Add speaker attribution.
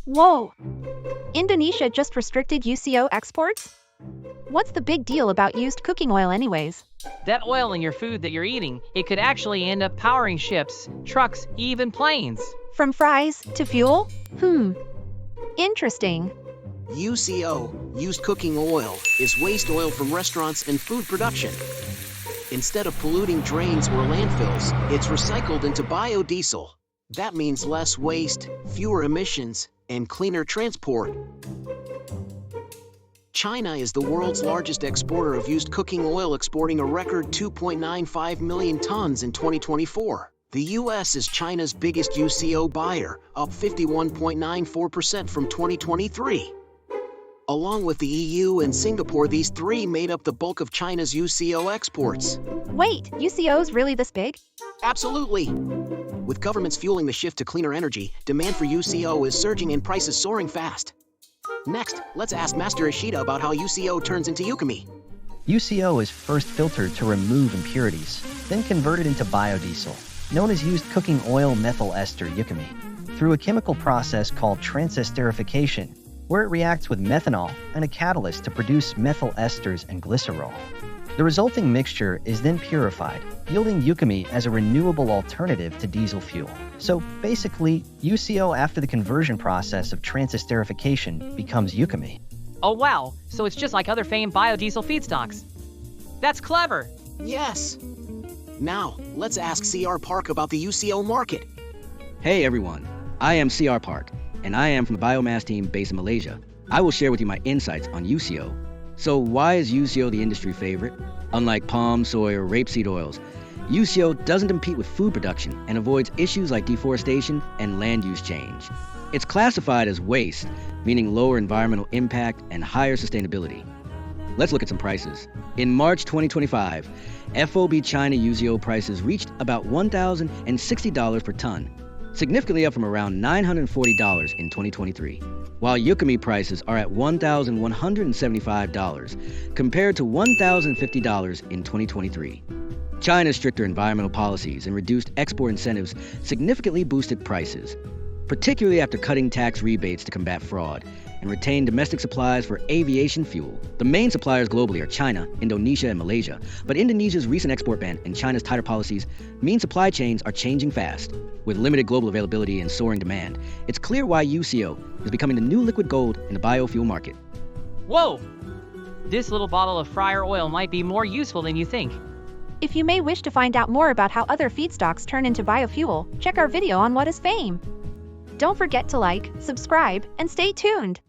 Speaker 1: Whoa! Indonesia just restricted UCO exports? What's the big deal about used cooking oil anyways?
Speaker 2: That oil in your food that you're eating, it could actually end up powering ships, trucks, even planes.
Speaker 1: From fries to fuel? Interesting.
Speaker 3: UCO, used cooking oil, is waste oil from restaurants and food production. Instead of polluting drains or landfills, it's recycled into biodiesel. That means less waste, fewer emissions, and cleaner transport. China is the world's largest exporter of used cooking oil, exporting a record 2.95 million tons in 2024. The US is China's biggest UCO buyer, up 51.94% from 2023. Along with the EU and Singapore, these three made up the bulk of China's UCO exports.
Speaker 1: Wait, UCO's really this big?
Speaker 3: Absolutely. With governments fueling the shift to cleaner energy, demand for UCO is surging and prices soaring fast. Next, let's ask Master Ishida about how UCO turns into Yukimi.
Speaker 4: UCO is first filtered to remove impurities, then converted into biodiesel, known as used cooking oil methyl ester Yukimi, through a chemical process called transesterification, where it reacts with methanol and a catalyst to produce methyl esters and glycerol. The resulting mixture is then purified, yielding Yukimi as a renewable alternative to diesel fuel. So basically, UCO after the conversion process of transesterification becomes Yukimi.
Speaker 2: Oh wow, so it's just like other famed biodiesel feedstocks. That's clever.
Speaker 3: Yes. Now, let's ask CR Park about the UCO market.
Speaker 5: Hey everyone, I am CR Park, and I am from the biomass team based in Malaysia. I will share with you my insights on UCO. So why is UCO the industry favorite? Unlike palm, soy, or rapeseed oils, UCO doesn't compete with food production and avoids issues like deforestation and land use change. It's classified as waste, meaning lower environmental impact and higher sustainability. Let's look at some prices. In March 2025, FOB China UCO prices reached about $1,060 per ton, significantly up from around $940 in 2023, while Yukimi prices are at $1,175 compared to $1,050 in 2023. China's stricter environmental policies and reduced export incentives significantly boosted prices, particularly after cutting tax rebates to combat fraud and retain domestic supplies for aviation fuel. The main suppliers globally are China, Indonesia, and Malaysia, but Indonesia's recent export ban and China's tighter policies mean supply chains are changing fast. With limited global availability and soaring demand, it's clear why UCO is becoming the new liquid gold in the biofuel market.
Speaker 2: Whoa! This little bottle of fryer oil might be more useful than you think.
Speaker 1: If you may wish to find out more about how other feedstocks turn into biofuel, check our video on What is Fame. Don't forget to like, subscribe, and stay tuned.